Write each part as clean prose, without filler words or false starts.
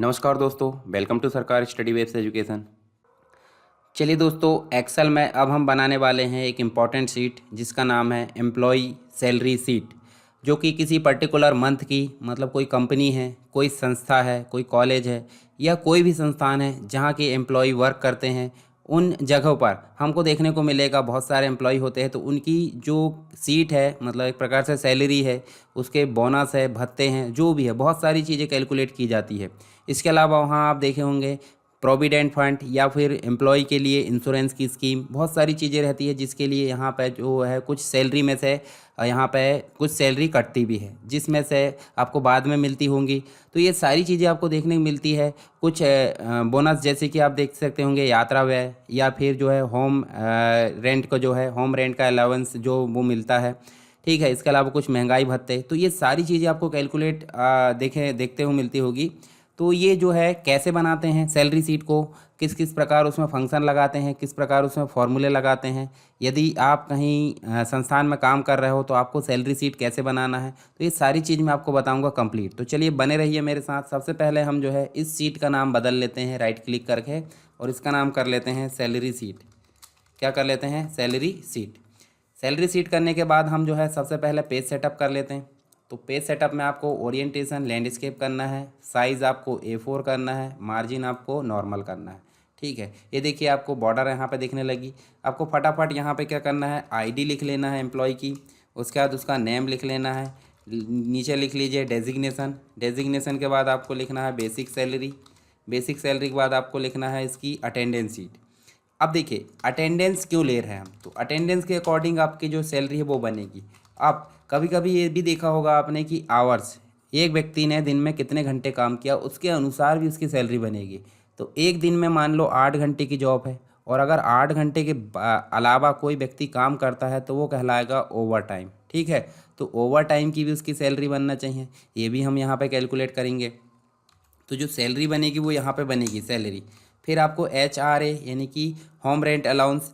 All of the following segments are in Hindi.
नमस्कार दोस्तों, वेलकम टू सरकार स्टडी वेब्स एजुकेशन। चलिए दोस्तों, एक्सेल में अब हम बनाने वाले हैं एक इम्पॉर्टेंट शीट जिसका नाम है एम्प्लॉई सैलरी शीट, जो कि किसी पर्टिकुलर मंथ की, मतलब कोई कंपनी है, कोई संस्था है, कोई कॉलेज है या कोई भी संस्थान है जहाँ के एम्प्लॉय वर्क करते हैं, उन जगहों पर हमको देखने को मिलेगा बहुत सारे एम्प्लॉय होते हैं। तो उनकी जो सीट है, मतलब एक प्रकार से सैलरी है, उसके बोनस है, भत्ते हैं, जो भी है, बहुत सारी चीज़ें कैलकुलेट की जाती है। इसके अलावा वहाँ आप देखे होंगे प्रोविडेंट फंड या फिर एम्प्लॉय के लिए इंश्योरेंस की स्कीम, बहुत सारी चीज़ें रहती है जिसके लिए यहाँ पे जो है कुछ सैलरी में से यहाँ पे कुछ सैलरी कटती भी है, जिसमें से आपको बाद में मिलती होंगी। तो ये सारी चीज़ें आपको देखने को मिलती है। कुछ बोनस जैसे कि आप देख सकते होंगे यात्रा व्यय, या फिर जो है होम रेंट को, जो है होम रेंट का अलाउंस जो वो मिलता है। ठीक है, इसके अलावा कुछ महंगाई भत्ते, तो ये सारी चीज़ें आपको कैलकुलेट देखते हुए मिलती होगी। तो ये जो है कैसे बनाते हैं सैलरी सीट को, किस किस प्रकार उसमें फंक्शन लगाते हैं, किस प्रकार उसमें फॉर्मूले लगाते हैं, यदि आप कहीं संस्थान में काम कर रहे हो तो आपको सैलरी सीट कैसे बनाना है, तो ये सारी चीज़ मैं आपको बताऊंगा कंप्लीट। तो चलिए बने रहिए मेरे साथ। सबसे पहले हम जो है इस सीट का नाम बदल लेते हैं राइट क्लिक करके, और इसका नाम कर लेते हैं सैलरी सीट। क्या कर लेते हैं? Salary seat. सैलरी सीट करने के बाद हम जो है सबसे पहले पेज सेटअप कर लेते हैं। तो पेज सेटअप में आपको ओरिएंटेशन लैंडस्केप करना है, साइज़ आपको A4 करना है, मार्जिन आपको नॉर्मल करना है। ठीक है, ये देखिए आपको बॉर्डर यहाँ पे दिखने लगी। आपको फटाफट यहाँ पे क्या करना है, आईडी लिख लेना है एम्प्लॉय की। उसके बाद उसका नेम लिख लेना है। नीचे लिख लीजिए डेजिग्नेशन। डेजिग्नेशन के बाद आपको लिखना है बेसिक सैलरी। बेसिक सैलरी के बाद आपको लिखना है इसकी अटेंडेंस सीट। अब देखिए अटेंडेंस क्यों ले रहे हैं हम, तो अटेंडेंस के अकॉर्डिंग आपकी जो सैलरी है वो बनेगी। अब कभी कभी ये भी देखा होगा आपने कि आवर्स, एक व्यक्ति ने दिन में कितने घंटे काम किया उसके अनुसार भी उसकी सैलरी बनेगी। तो एक दिन में मान लो 8 घंटे की जॉब है, और अगर 8 घंटे के अलावा कोई व्यक्ति काम करता है तो वो कहलाएगा ओवर टाइम। ठीक है, तो ओवर टाइम की भी उसकी सैलरी बनना चाहिए, ये भी हम यहाँ पे कैलकुलेट करेंगे। तो जो सैलरी बनेगी वो यहाँ पे बनेगी सैलरी। फिर आपको HRA यानी कि home rent allowance,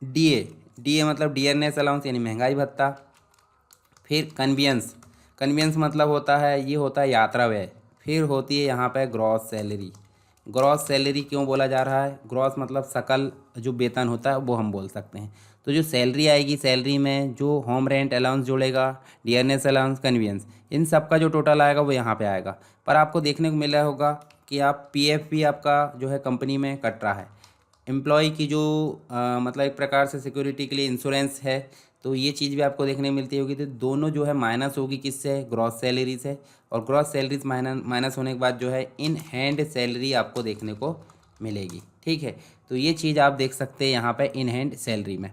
DA, DA मतलब डियरनेस अलाउंस यानी महंगाई भत्ता। फिर कन्वीनियंस, कन्वीनियंस मतलब होता है, ये होता है यात्रा व्यय। फिर होती है यहाँ पे ग्रॉस सैलरी। ग्रॉस सैलरी क्यों बोला जा रहा है? ग्रॉस मतलब सकल जो वेतन होता है वो हम बोल सकते हैं। तो जो सैलरी आएगी, सैलरी में जो होम रेंट अलाउंस जुड़ेगा, डियरनेस अलाउंस, कन्वीनियंस, इन सब का जो टोटल आएगा वो यहाँ पे आएगा। पर आपको देखने को मिला होगा कि आप PF भी आपका जो है कंपनी में कट रहा है। एम्प्लॉय की जो मतलब एक प्रकार से सिक्योरिटी के लिए इंश्योरेंस है, तो ये चीज़ भी आपको देखने मिलती होगी। तो दोनों जो है माइनस होगी किससे? ग्रॉस सैलरी से। और ग्रॉस सैलरी माइनस होने के बाद जो है इन हैंड सैलरी आपको देखने को मिलेगी। ठीक है, तो ये चीज़ आप देख सकते हैं यहाँ पे इन हैंड सैलरी में।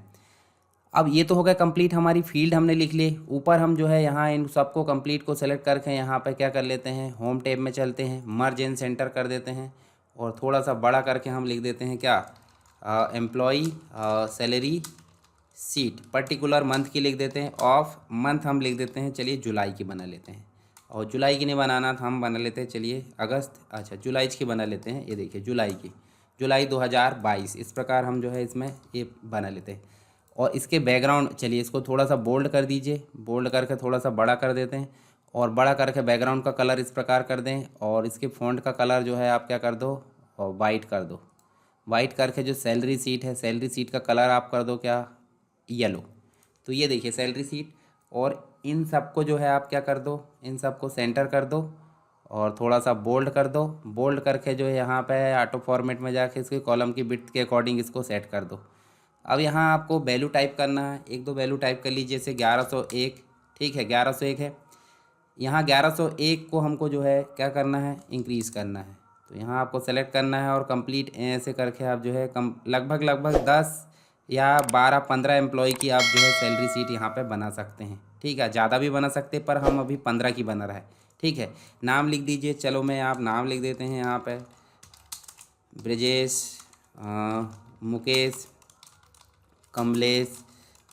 अब ये तो हो गया कंप्लीट, हमारी फील्ड हमने लिख ली। ऊपर हम जो है यहाँ इन सबको कंप्लीट को सेलेक्ट करके यहाँ पे क्या कर लेते हैं, होम टैब में चलते हैं, मर्ज इन सेंटर कर देते हैं, और थोड़ा सा बड़ा करके हम लिख देते हैं क्या, employee salary seat. Particular month की लिख देते हैं, ऑफ मंथ हम लिख देते हैं, चलिए जुलाई की बना लेते हैं। और जुलाई की नहीं बनाना था, हम बना लेते हैं चलिए अगस्त, अच्छा जुलाई की बना लेते हैं। ये देखिए जुलाई की, जुलाई 2022, इस प्रकार हम जो है इसमें ये बना लेते हैं। और इसके बैकग्राउंड, चलिए इसको थोड़ा सा बोल्ड कर दीजिए, बोल्ड करके थोड़ा सा बड़ा कर देते हैं, और बड़ा करके बैकग्राउंड का कलर इस प्रकार कर दें, और इसके फ़ॉन्ट का कलर जो है आप क्या कर दो, और वाइट कर दो। वाइट करके जो सैलरी सीट है, सैलरी सीट का कलर आप कर दो क्या, येलो। तो ये देखिए सैलरी सीट, और इन सबको जो है आप क्या कर दो, इन सबको सेंटर कर दो, और थोड़ा सा बोल्ड कर दो। बोल्ड करके जो है यहाँ पे ऑटो फॉर्मेट में जाके इसके कॉलम की विड्थ के अकॉर्डिंग इसको सेट कर दो। अब यहाँ आपको वैल्यू टाइप करना है, एक दो वैल्यू टाइप कर लीजिए, जैसे 1101। ठीक है, 1101 है। यहाँ 1101 को हमको जो है क्या करना है, इंक्रीज़ करना है। तो यहाँ आपको सेलेक्ट करना है, और कंप्लीट ऐसे करके आप जो है कम लगभग लगभग 10 या 12-15 एम्प्लॉय की आप जो है सैलरी सीट यहाँ पे बना सकते हैं। ठीक है, ज़्यादा भी बना सकते हैं, पर हम अभी 15 की बना रहा है। ठीक है, नाम लिख दीजिए, चलो मैं आप नाम लिख देते हैं यहाँ पे, ब्रजेश, मुकेश, कमलेश,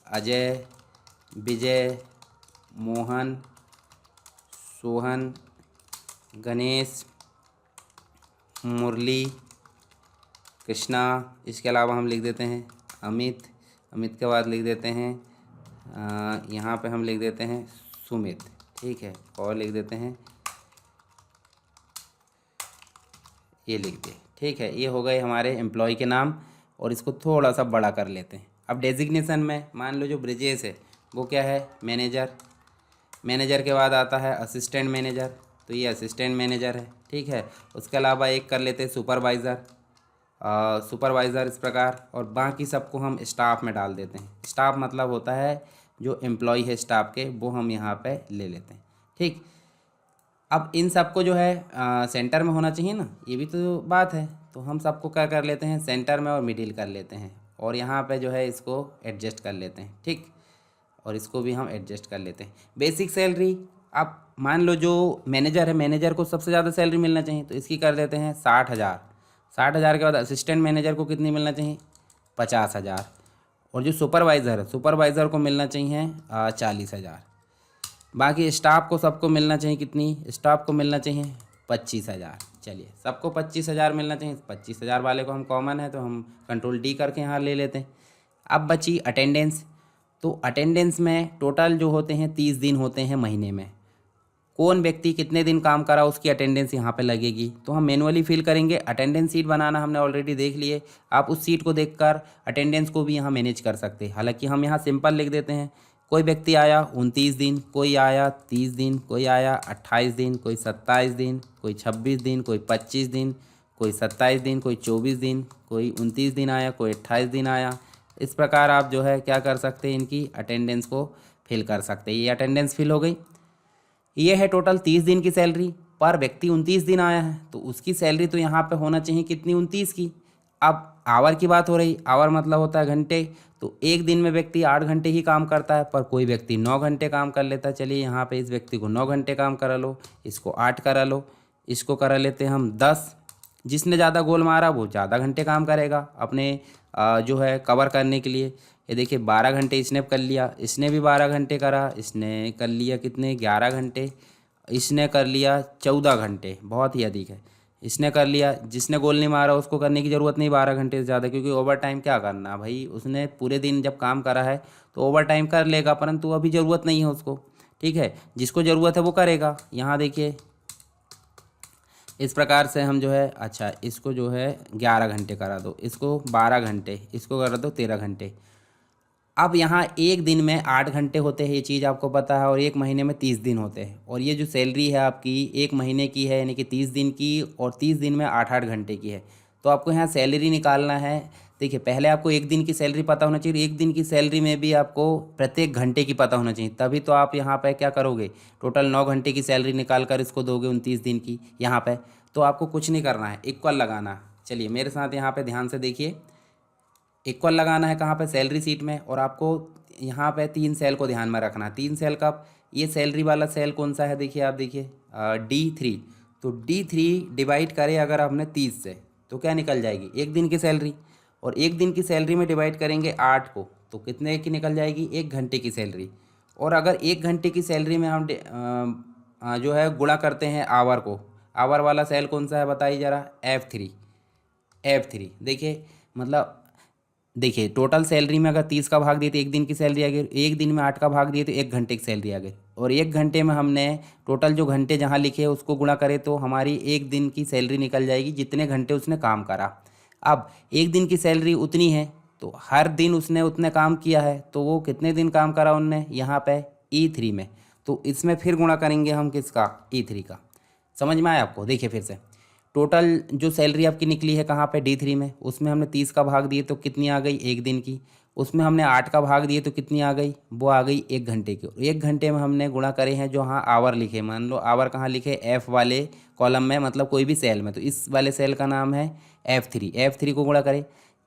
अजय, विजय, मोहन, सोहन, गणेश, मुरली, कृष्णा। इसके अलावा हम लिख देते हैं अमित। अमित के बाद लिख देते हैं यहाँ पे हम लिख देते हैं सुमित। ठीक है, और लिख देते हैं ये लिख दिए। ठीक है, ये हो गए हमारे एम्प्लॉय के नाम और इसको थोड़ा सा बड़ा कर लेते हैं। अब डेजिग्नेशन में मान लो जो ब्रिजेश है वो क्या है, मैनेजर। मैनेजर के बाद आता है असिस्टेंट मैनेजर, तो ये असिस्टेंट मैनेजर है। ठीक है, उसके अलावा एक कर लेते हैं सुपरवाइज़र। सुपरवाइज़र इस प्रकार, और बाकी सबको हम स्टाफ में डाल देते हैं। स्टाफ मतलब होता है जो एम्प्लॉय है स्टाफ के, वो हम यहाँ पे ले लेते हैं। ठीक, अब इन सबको जो है सेंटर में होना चाहिए ना, ये भी तो बात है। तो हम सबको क्या कर लेते हैं, सेंटर में और मिडिल कर लेते हैं, और यहाँ पे जो है इसको एडजस्ट कर लेते हैं। ठीक, और इसको भी हम एडजस्ट कर लेते हैं। बेसिक सैलरी, अब मान लो जो मैनेजर है, मैनेजर को सबसे ज़्यादा सैलरी मिलना चाहिए, तो इसकी कर देते हैं 60,000। 60,000 के बाद असिस्टेंट मैनेजर को कितनी मिलना चाहिए, 50,000। और जो सुपरवाइज़र है, सुपरवाइज़र को मिलना चाहिए 40,000। बाकी स्टाफ को सबको मिलना चाहिए कितनी, स्टाफ को मिलना चाहिए 25,000। चलिए, सबको 25,000 मिलना चाहिए। 25,000 वाले को हम कॉमन है तो हम कंट्रोल डी करके यहाँ ले लेते हैं। अब बची अटेंडेंस, तो अटेंडेंस में टोटल जो होते हैं 30 दिन होते हैं महीने में। कौन व्यक्ति कितने दिन काम करा उसकी अटेंडेंस यहाँ पे लगेगी, तो हम मैनुअली फिल करेंगे। अटेंडेंस सीट बनाना हमने ऑलरेडी देख लिए, आप उस सीट को देखकर अटेंडेंस को भी यहाँ मैनेज कर सकते हैं। हालांकि हम यहाँ सिंपल लिख देते हैं, कोई व्यक्ति आया 29 दिन, कोई आया 30 दिन, कोई आया 28 दिन, कोई 27 दिन, कोई 26 दिन, कोई 25 दिन, कोई 27 दिन, कोई 24 दिन, कोई 29 दिन आया, कोई 28 दिन आया। इस प्रकार आप जो है क्या कर सकते हैं, इनकी अटेंडेंस को फिल कर सकते हैं। ये अटेंडेंस फिल हो गई। ये है टोटल 30 दिन की सैलरी, पर व्यक्ति 29 दिन आया है तो उसकी सैलरी तो यहाँ पे होना चाहिए कितनी, 29 की। अब आवर की बात हो रही, आवर मतलब होता है घंटे, तो एक दिन में व्यक्ति 8 घंटे ही काम करता है, पर कोई व्यक्ति 9 घंटे काम कर लेता है। चलिए यहाँ पे इस व्यक्ति को 9 घंटे काम करा लो, इसको 8 करा लो, इसको करा लेते हैं हम 10। जिसने ज़्यादा गोल मारा वो ज़्यादा घंटे काम करेगा अपने जो है कवर करने के लिए। ये देखिए 12 घंटे इसने कर लिया, इसने भी 12 घंटे करा, इसने कर लिया कितने, 11 घंटे, इसने कर लिया 14 घंटे, बहुत ही अधिक है। इसने कर लिया, जिसने गोल नहीं मारा उसको करने की ज़रूरत नहीं 12 घंटे से ज़्यादा, क्योंकि ओवर टाइम क्या करना भाई, उसने पूरे दिन जब काम करा है तो ओवर टाइम कर लेगा, परंतु अभी ज़रूरत नहीं है उसको। ठीक है, जिसको ज़रूरत है वो करेगा। यहाँ देखिए इस प्रकार से हम जो है, अच्छा इसको जो है 11 घंटे करा दो, इसको 12 घंटे, इसको करा दो 13 घंटे। अब यहाँ एक दिन में 8 घंटे होते हैं, ये चीज़ आपको पता है, और एक महीने में 30 दिन होते हैं। और ये जो सैलरी है आपकी एक महीने की है, यानी कि 30 दिन की, और 30 दिन में 8-8 घंटे की है। तो आपको यहाँ सैलरी निकालना है। देखिए पहले आपको एक दिन की सैलरी पता होना चाहिए, एक दिन की सैलरी में भी आपको प्रत्येक घंटे की पता होना चाहिए, तभी तो आप यहाँ पे क्या करोगे, टोटल 9 घंटे की सैलरी निकाल कर इसको दोगे 29 दिन की यहाँ पे। तो आपको कुछ नहीं करना है, इक्वल लगाना। चलिए मेरे साथ यहाँ पे ध्यान से देखिए, इक्वल लगाना है कहाँ पे, सैलरी सीट में। और आपको यहाँ पे 3 सेल को ध्यान में रखना है। 3 सेल का, ये सैलरी वाला सेल कौन सा है, देखिए आप देखिए D3। तो D3 डिवाइड करें अगर आपने 30 से तो क्या निकल जाएगी, एक दिन की सैलरी। और एक दिन की सैलरी में डिवाइड करेंगे 8 को तो कितने की निकल जाएगी, 1 घंटे की सैलरी। और अगर 1 घंटे की सैलरी में हम जो है गुणा करते हैं आवर को, आवर वाला सेल कौन सा है बताइए ज़रा, F3। देखिए मतलब देखिए टोटल सैलरी में अगर 30 का भाग दिए तो एक दिन की सैलरी आ गई, एक दिन में 8 का भाग दिए तो 1 घंटे की सैलरी आ गई। और 1 घंटे में हमने टोटल जो घंटे जहाँ लिखे उसको गुणा करें तो हमारी एक दिन की सैलरी निकल जाएगी, जितने घंटे उसने काम करा। अब एक दिन की सैलरी उतनी है तो हर दिन उसने उतने काम किया है, तो वो कितने दिन काम करा उनने यहाँ पे E3 में, तो इसमें फिर गुणा करेंगे हम किसका, E3 का। समझ में आया आपको, देखिए फिर से टोटल जो सैलरी आपकी निकली है कहाँ पे, D3 में, उसमें हमने 30 का भाग दिए तो कितनी आ गई, एक दिन की। उसमें हमने 8 का भाग दिए तो कितनी आ गई, वो आ गई 1 घंटे की। 1 घंटे में हमने गुणा करे हैं जो हाँ आवर लिखे, मान लो आवर कहाँ लिखे, F वाले कॉलम में, मतलब कोई भी सेल में, तो इस वाले सेल का नाम है F3 को गुणा करें।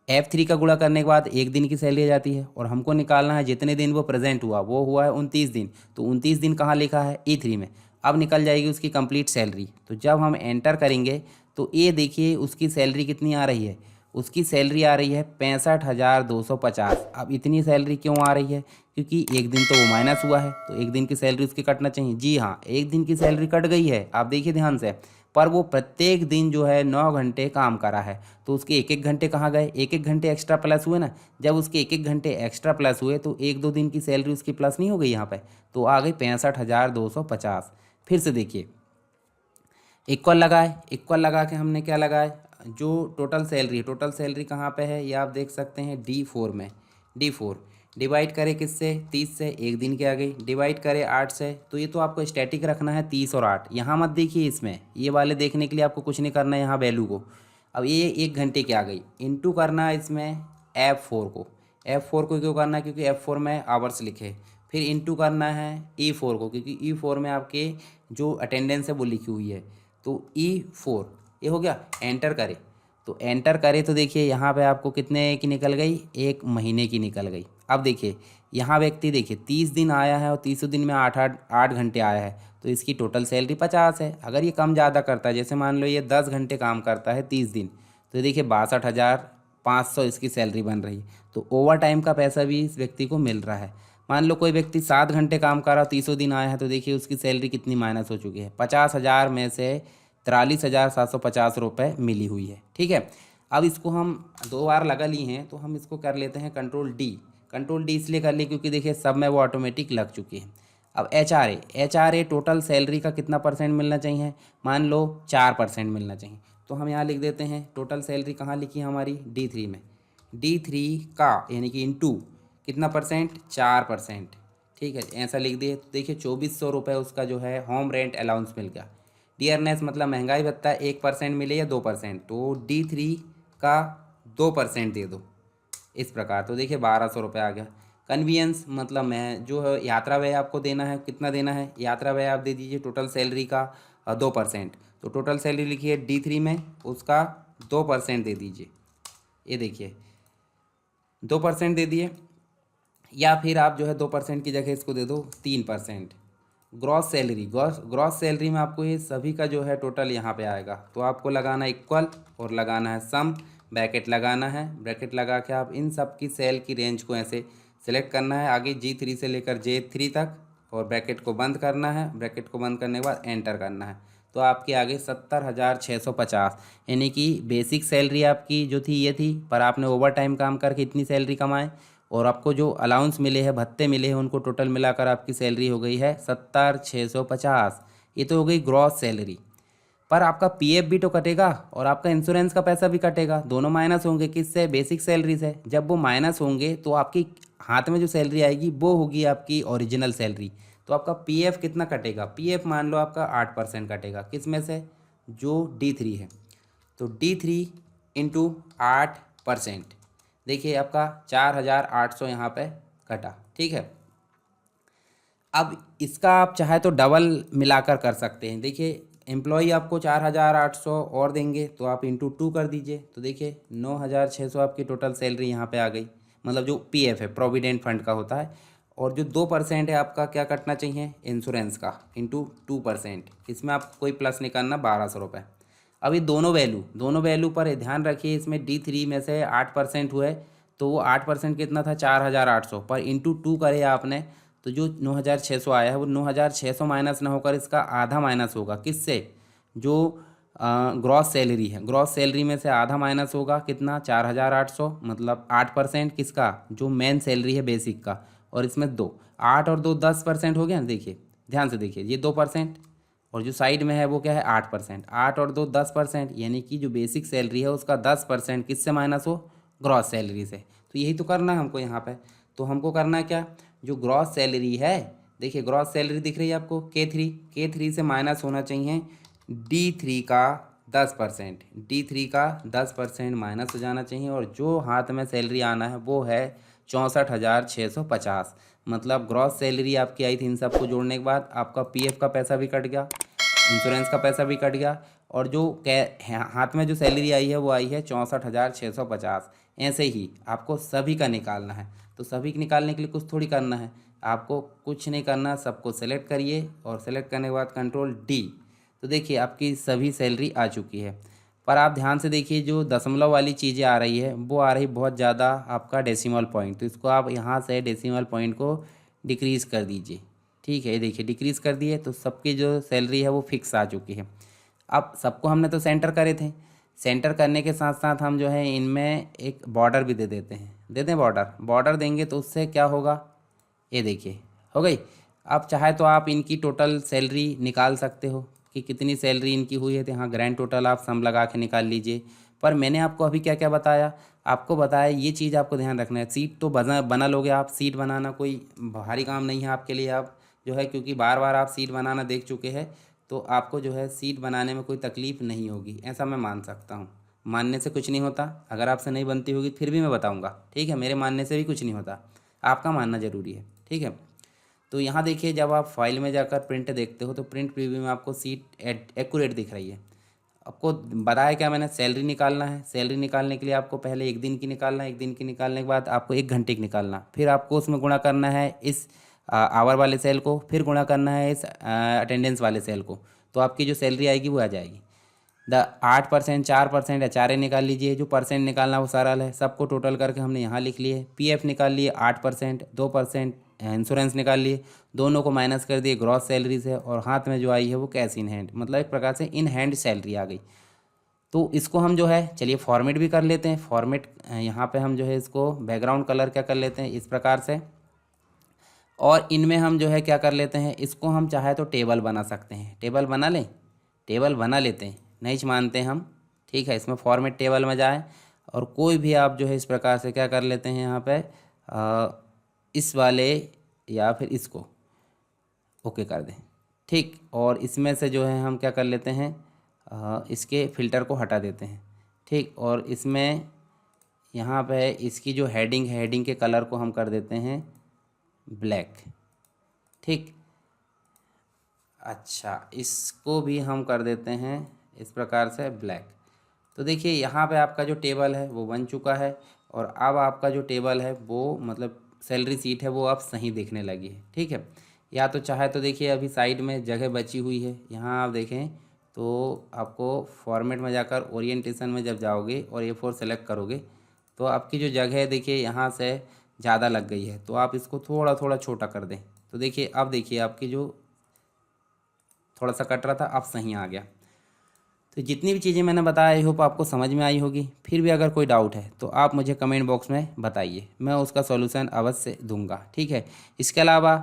F3 का गुणा करने के बाद एक दिन की सैलरी आ जाती है, और हमको निकालना है जितने दिन वो प्रेजेंट हुआ, वो हुआ है 29 दिन। तो 29 दिन कहाँ लिखा है, E3 में। अब निकल जाएगी उसकी कंप्लीट सैलरी। तो जब हम एंटर करेंगे तो ये देखिए उसकी सैलरी कितनी आ रही है, उसकी सैलरी आ रही है 65,250। अब इतनी सैलरी क्यों आ रही है, क्योंकि एक दिन तो वो माइनस हुआ है, तो एक दिन की सैलरी उसकी कटना चाहिए। जी हाँ, एक दिन की सैलरी कट गई है, आप देखिए ध्यान से, पर वो प्रत्येक दिन जो है 9 घंटे काम करा है, तो उसके 1-1 घंटे कहाँ गए, 1-1 घंटे एक्स्ट्रा प्लस हुए ना। जब उसके 1-1 घंटे एक्स्ट्रा प्लस हुए तो 1-2 दिन की सैलरी उसकी प्लस नहीं हो गई यहाँ पे, तो आ गई 65,250। फिर से देखिए इक्वल लगाए, इक्वल लगा के हमने क्या लगाए, जो टोटल सैलरी है, टोटल सैलरी कहाँ पे है ये आप देख सकते हैं D4 में। D4 डिवाइड करें किससे, 30 से, एक दिन की आ गई, डिवाइड करें 8 से, तो ये तो आपको स्टैटिक रखना है 30 और 8, यहाँ मत देखिए, इसमें ये वाले देखने के लिए आपको कुछ नहीं करना है यहाँ वैल्यू को। अब ये 1 घंटे की आ गई, इंटू करना है इसमें F4 को। F4 को क्यों करना है, क्योंकि F4 में आवर्स लिखे। फिर इंटू करना है E4 को, क्योंकि E4 में आपके जो अटेंडेंस है वो लिखी हुई है। तो E4 ये हो गया, एंटर करें। तो एंटर करें तो देखिए यहाँ पे आपको कितने की निकल गई, 1 महीने की निकल गई। अब देखिए यहाँ व्यक्ति देखिए 30 दिन आया है और 30 दिन में 8 घंटे आया है, तो इसकी टोटल सैलरी 50 है। अगर ये कम ज़्यादा करता है, जैसे मान लो ये 10 घंटे काम करता है 30 दिन, तो देखिए 62,500 इसकी सैलरी बन रही है। तो ओवर टाइम का पैसा भी इस व्यक्ति को मिल रहा है। मान लो कोई व्यक्ति 7 घंटे काम कर रहा, 30 दिन आया है, तो देखिए उसकी सैलरी कितनी माइनस हो चुकी है, 50,000 में से 43,750 रुपये मिली हुई है। ठीक है, अब इसको हम 2 बार लगा ली हैं, तो हम इसको कर लेते हैं कंट्रोल D। कंट्रोल D इसलिए कर ली क्योंकि देखिए सब में वो ऑटोमेटिक लग चुकी है। अब HRA टोटल सैलरी का कितना परसेंट मिलना चाहिए, मान लो 4% मिलना चाहिए, तो हम यहाँ लिख देते हैं टोटल सैलरी कहाँ लिखी है हमारी, D3 में। D3 का यानी कि इंटू कितना परसेंट, 4%। ठीक है, ऐसा लिख दिए। तो देखिए 2400 रुपये उसका जो है होम रेंट अलाउंस मिल गया। डियरनेस मतलब महंगाई भत्ता 1% मिले या 2%, तो D3 का 2% दे दो, इस प्रकार। तो देखिए 1200 रुपये आ गया। कन्वीनियंस मतलब मैं जो है यात्रा व्यय आपको देना है, कितना देना है, यात्रा व्यय आप दे दीजिए टोटल सैलरी का 2%। तो टोटल सैलरी लिखिए D3 में, उसका 2% दे दीजिए। ये देखिए 2% दे दिए, या फिर आप जो है 2% की जगह इसको दे दो 3%। ग्रॉस सैलरी, ग्रॉस सैलरी में आपको ये सभी का जो है टोटल यहाँ पे आएगा, तो आपको लगाना इक्वल और लगाना है सम, ब्रैकेट लगाना है। ब्रैकेट लगा के आप इन सब की सेल की रेंज को ऐसे सेलेक्ट करना है, आगे G3 से लेकर J3 तक, और ब्रैकेट को बंद करना है। ब्रैकेट को बंद करने के बाद एंटर करना है, तो आपके आगे 70,650, यानी कि बेसिक सैलरी आपकी जो थी ये थी, पर आपने ओवर टाइम काम करके इतनी सैलरी कमाए, और आपको जो अलाउंस मिले हैं, भत्ते मिले हैं, उनको टोटल मिलाकर आपकी सैलरी हो गई है 70,650। ये तो हो गई ग्रॉस सैलरी। पर आपका पीएफ भी तो कटेगा और आपका इंश्योरेंस का पैसा भी कटेगा, दोनों माइनस होंगे किससे, बेसिक सैलरी से। जब वो माइनस होंगे तो आपकी हाथ में जो सैलरी आएगी वो होगी आपकी ओरिजिनल सैलरी। तो आपका पीएफ कितना कटेगा, पीएफ मान लो आपका 8% कटेगा, किस में से, जो D3 है। तो D3 इंटू 8%, देखिए आपका 4,800 यहाँ पे कटा। ठीक है, अब इसका आप चाहे तो डबल मिलाकर कर सकते हैं। देखिए एम्प्लॉई आपको 4,800 और देंगे, तो आप इंटू 2 कर दीजिए, तो देखिए 9,600 आपकी टोटल सैलरी यहाँ पे आ गई। मतलब जो पीएफ है, प्रोविडेंट फंड का होता है, और जो 2% है आपका क्या कटना चाहिए, इंश्योरेंस का, इंटू 2%। इसमें आप कोई प्लस नहीं करना, 1,200 रुपये। अब ये दोनों वैल्यू पर ध्यान रखिए, इसमें D3 में से 8% हुए, तो वो 8% कितना था, 4,800, पर इंटू 2 करे आपने, तो जो 9,600 आया है वो 9,600 माइनस ना होकर इसका आधा माइनस होगा, किससे, जो ग्रॉस सैलरी है, ग्रॉस सैलरी में से आधा माइनस होगा, कितना, 4,800, मतलब 8% किसका, जो मेन सैलरी है बेसिक का, और इसमें 8 और 2 10% हो गया ना। देखिए ध्यान से देखिए, ये 2%, और जो साइड में है वो क्या है, 8%। 8 और 2 10%, यानी कि जो बेसिक सैलरी है उसका 10% किससे माइनस हो, ग्रॉस सैलरी से। तो यही तो करना है हमको यहाँ पे। तो हमको करना है क्या, जो ग्रॉस सैलरी है, देखिए ग्रॉस सैलरी दिख रही है आपको, K3 से माइनस होना चाहिए D3 का 10%, D3 का 10% माइनस हो जाना चाहिए, और जो हाथ में सैलरी आना है वो है 64,650। मतलब ग्रॉस सैलरी आपकी आई थी, इन सबको जोड़ने के बाद आपका पीएफ का पैसा भी कट गया, इंश्योरेंस का पैसा भी कट गया, और जो हाथ में जो सैलरी आई है वो आई है 64,650। ऐसे ही आपको सभी का निकालना है। तो सभी के निकालने के लिए कुछ थोड़ी करना है, आपको कुछ नहीं करना, सबको सेलेक्ट करिए, और सेलेक्ट करने के बाद कंट्रोल D। तो देखिए आपकी सभी सैलरी आ चुकी है। पर आप ध्यान से देखिए, जो दशमलव वाली चीज़ें आ रही है वो आ रही बहुत ज़्यादा आपका डेसिमल पॉइंट, तो इसको आप यहाँ से डेसिमल पॉइंट को डिक्रीज़ कर दीजिए। ठीक है, ये देखिए डिक्रीज़ कर दिए, तो सबकी जो सैलरी है वो फिक्स आ चुकी है। अब सबको हमने तो सेंटर करे थे, सेंटर करने के साथ साथ हम जो है इनमें एक बॉर्डर भी दे देते हैं, दे दें बॉर्डर देंगे तो उससे क्या होगा, ये देखिए हो गई। अब चाहे तो आप इनकी टोटल सैलरी निकाल सकते हो, कि कितनी सैलरी इनकी हुई है, तो यहाँ ग्रैंड टोटल आप सम लगा के निकाल लीजिए। पर मैंने आपको अभी क्या क्या बताया, आपको बताया ये चीज़ आपको ध्यान रखना है। सीट तो बना लोगे आप, सीट बनाना कोई भारी काम नहीं है आपके लिए। आप जो है, क्योंकि बार बार आप सीट बनाना देख चुके हैं, तो आपको जो है सीट बनाने में कोई तकलीफ़ नहीं होगी, ऐसा मैं मान सकता हूँ। मानने से कुछ नहीं होता, अगर आपसे नहीं बनती होगी फिर भी मैं बताऊँगा, ठीक है। मेरे मानने से भी कुछ नहीं होता, आपका मानना ज़रूरी है, ठीक है। तो यहाँ देखिए, जब आप फाइल में जाकर प्रिंट देखते हो तो प्रिंट प्रीव्यू में आपको सीट एक्यूरेट दिख रही है। आपको बताया क्या मैंने, सैलरी निकालना है। सैलरी निकालने के लिए आपको पहले एक दिन की निकालना है, एक दिन की निकालने के बाद आपको एक घंटे की निकालना, फिर आपको उसमें गुणा करना है इस आवर वाले सेल को, फिर गुणा करना है इस अटेंडेंस वाले सेल को, तो आपकी जो सैलरी आएगी वो आ जाएगी। 8%, 4% HRA निकाल लीजिए। जो परसेंट निकालना वो सरल है, सबको टोटल करके हमने यहाँ लिख लिए। PF निकाल लिए 8%, 2% इंश्योरेंस निकाल लिए, दोनों को माइनस कर दिए, ग्रॉस सैलरी से, और हाथ में जो आई है वो कैश इन हैंड, मतलब एक प्रकार से इन हैंड सैलरी आ गई। तो इसको हम जो है, चलिए फॉर्मेट भी कर लेते हैं। फॉर्मेट यहाँ पे हम जो है इसको बैकग्राउंड कलर क्या कर लेते हैं इस प्रकार से, और इनमें हम जो है क्या कर लेते हैं, इसको हम चाहे तो टेबल बना सकते हैं। टेबल बना लें, टेबल बना लेते हैं, नहीं मानते हम, ठीक है। इसमें फॉर्मेट टेबल में जाए, और कोई भी आप जो है इस प्रकार से क्या कर लेते हैं यहाँ पे इस वाले या फिर इसको ओके कर दें, ठीक। और इसमें से जो है हम क्या कर लेते हैं, इसके फ़िल्टर को हटा देते हैं, ठीक। और इसमें यहाँ पे इसकी जो हेडिंग है, हेडिंग के कलर को हम कर देते हैं ब्लैक, ठीक। अच्छा, इसको भी हम कर देते हैं इस प्रकार से ब्लैक। तो देखिए यहाँ पे आपका जो टेबल है वो बन चुका है, और अब आपका जो टेबल है वो मतलब सैलरी सीट है वो अब सही दिखने लगी है, ठीक है। या तो चाहे तो देखिए अभी साइड में जगह बची हुई है, यहाँ आप देखें तो आपको फॉर्मेट में जाकर ओरिएंटेशन में जब जाओगे और A4 सेलेक्ट करोगे, तो आपकी जो जगह है देखिए यहाँ से ज़्यादा लग गई है, तो आप इसको थोड़ा थोड़ा छोटा कर दें। तो देखिए अब देखिए आपकी जो थोड़ा सा कट रहा था अब सही आ गया। तो जितनी भी चीज़ें मैंने बताया आई होप आपको समझ में आई होगी। फिर भी अगर कोई डाउट है तो आप मुझे कमेंट बॉक्स में बताइए, मैं उसका सॉल्यूशन अवश्य दूंगा, ठीक है। इसके अलावा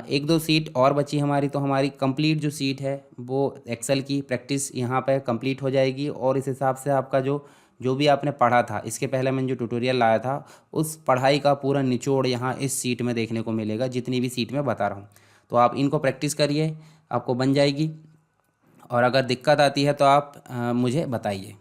एक दो सीट और बची हमारी, तो हमारी कंप्लीट जो सीट है वो एक्सेल की प्रैक्टिस यहाँ पे कंप्लीट हो जाएगी, और इस हिसाब से आपका जो जो भी आपने पढ़ा था इसके पहले मैंने जो ट्यूटोरियल लाया था उस पढ़ाई का पूरा निचोड़ यहाँ इस सीट में देखने को मिलेगा, जितनी भी सीट में बता रहा हूँ। तो आप इनको प्रैक्टिस करिए, आपको बन जाएगी। और अगर दिक्कत आती है तो आप मुझे बताइए।